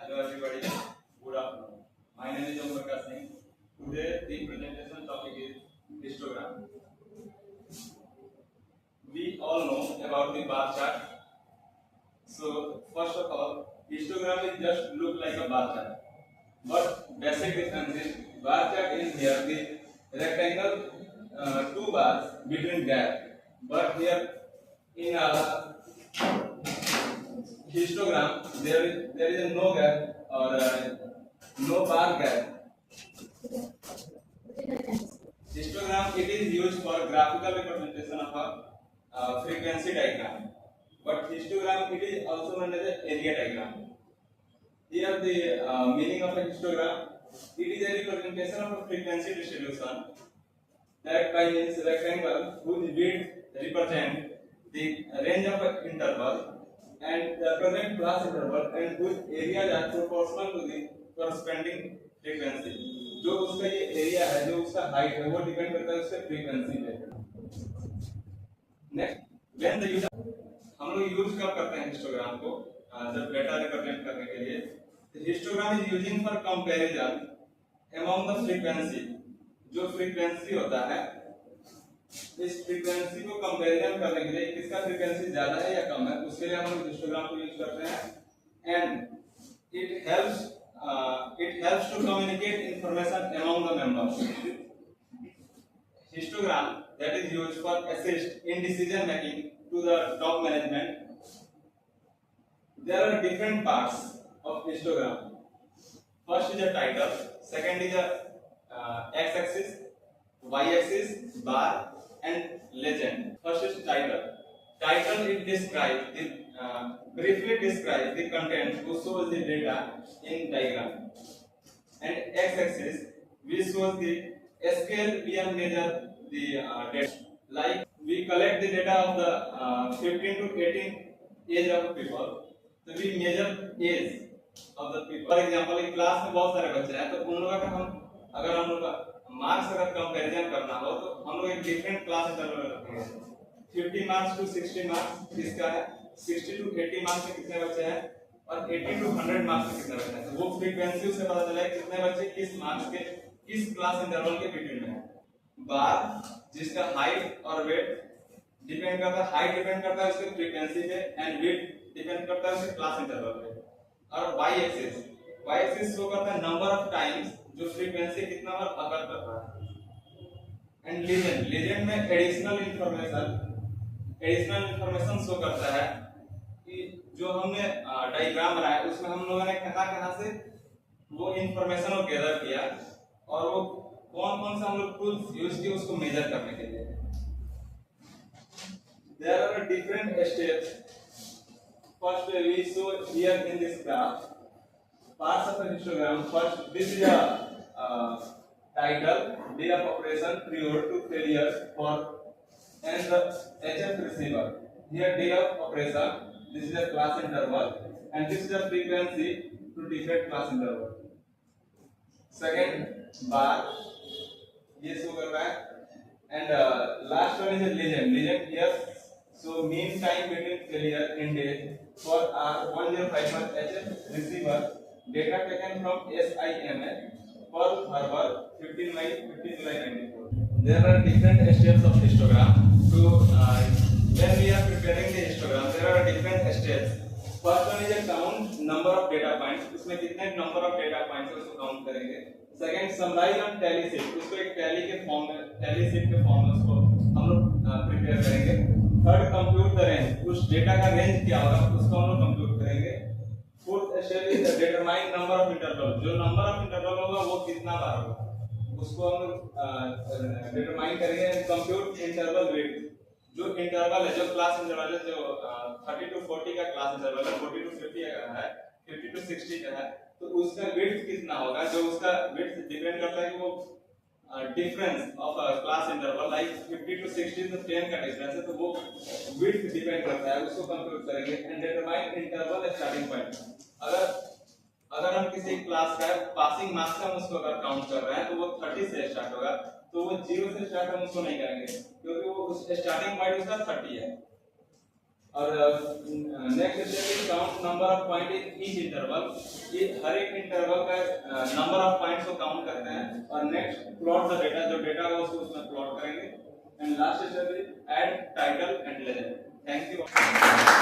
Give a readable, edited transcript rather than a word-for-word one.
Hello everybody, good afternoon. My name is Om Prakash Singh. Today the presentation topic is histogram. We all know about the bar chart. So first of all, histogram is just look like a bar chart. But basic difference is bar chart is here the rectangle two bars between gap. But here in histogram there is a no gap or no bar gap. Histogram it is used for graphical representation of a frequency diagram, but histogram it is also known as a area diagram. Here the meaning of a histogram, it is a representation of a frequency distribution that by means rectangle whose width represent the range of an interval and the present class interval and whose areas are proportional to the corresponding frequency. जो उसका ये area है, जो उसका height है, वो depend करता है उसके फ्रीक्वेंसी पे. नेक्स्ट, व्हेन द यूज, हम लोग यूज कब करते हैं हिस्टोग्राम को जब डेटा रिप्रेजेंट करने के लिए. Histogram is using for comparison among the frequency. जो फ्रीक्वेंसी होता है, इस फ्रीक्वेंसी को कंपैरिजन करने के लिए किसका फ्रीक्वेंसी ज्यादा है या कम है, उसके लिए हम लोग हिस्टोग्राम को यूज करते हैं. And it helps to communicate information among the members. Histogram that is used for assist in decision making to the top management. There are different parts of histogram. First is a title, second is a x-axis, y-axis, bar, and legend. First is title. Title it describes the briefly describe the content which shows the data in diagram. And x-axis which shows the scale we are measure the data. Like we collect the data of the 15 to 18 age of people, so we measure age of the people. For example, एक class में बहुत सारे बच्चे हैं, तो उन लोगों का अगर हम लोग का मार्क्स अगर कंपैरिजन करना हो तो हम लोग एक डिफरेंट क्लास इंटरवल रखेंगे. 50 मार्क्स टू 60 मार्क्स किसका है, 60 टू 80 मार्क्स में कितने बच्चे हैं और 80 टू 100 मार्क्स में कितने बच्चे हैं. तो वो फ्रीक्वेंसी से पता चला कितने बच्चे किस मार्क्स के किस क्लास इंटरवल के बिटवीन में है. बार जिसका हाइट और वेट डिपेंड करता है, हाइट डिपेंड करता है उसके फ्रीक्वेंसी पे एंड वेट डिपेंड करता है उसके क्लास इंटरवल पे. और वाई एक्सिस शो करता है नंबर ऑफ टाइम्स जो फ्रीक्वेंसी कितना बार अकर करता है. एंड लीजेंड में एडिशनल इंफॉर्मेशन शो करता है कि जो हमने डायग्राम बनाया उसमें हम लोगों ने कहां से वो इंफॉर्मेशन को गैदर किया और वो कौन से हम लोग टूल्स यूज किए उसको मेजर करने के लिए. There are different steps. First we show here in this graph parts of a histogram. First, this is a title, day of operation, prior to failure for and the HF receiver. Here day of operation, this is a class interval and this is a frequency to different class interval. Second bar, ये show कर रहा है. And last one is a legend here. So mean time between failure in days for R1051 HF receiver. Data taken from SIMA per Harvard 15 July 94. There are different steps of histogram. To when we are preparing the histogram, there are different steps. First one is a count number of data points. उसमें कितने number of data points है उसको count करेंगे. Second summarize on tally sheet. उसको एक tally के form में tally sheet के फॉर्म में उसको हम लोग प्रिपेयर करेंगे. Third compute the range. उस डेटा का रेंज क्या होगा उसको हम लोग कंप्यूट करेंगे. Fourth step is determine number of interval. जो नंबर ऑफ इंटरवल होगा वो कितना बार होगा उसको हम लोग डिटरमाइन करेंगे. Compute interval weight. जो इंटरवल है, जो क्लास इंटरवल है, जो 30 टू 40 का क्लास इंटरवल है, 40 टू 50 का है, 50 टू 60 का है, तो उसका वेट कितना होगा. जो उसका वेट डिपेंड करता है कि वो difference of class interval like 50 to 60 तो 10 का डिफरेंस है, तो वो विड्थ डिपेंड करता है, उसको कंप्यूट करेंगे. And determine interval starting point. अगर हम किसी क्लास का पासिंग मार्क्स का हम उसको अगर काउंट कर रहे हैं तो वो 30 से स्टार्ट होगा, तो वो 0 से स्टार्ट हम उसको नहीं करेंगे क्योंकि वो उस स्टार्टिंग पॉइंट उसका 30 है. और next step is count number of point in each interval. ये हर एक इंटरवल का नंबर ऑफ पॉइंट्स को काउंट करते हैं और नेक्स्ट प्लॉट द डेटा, जो डेटा होगा उसको उसमें प्लॉट करेंगे। And last step is add title and legend. Thank you.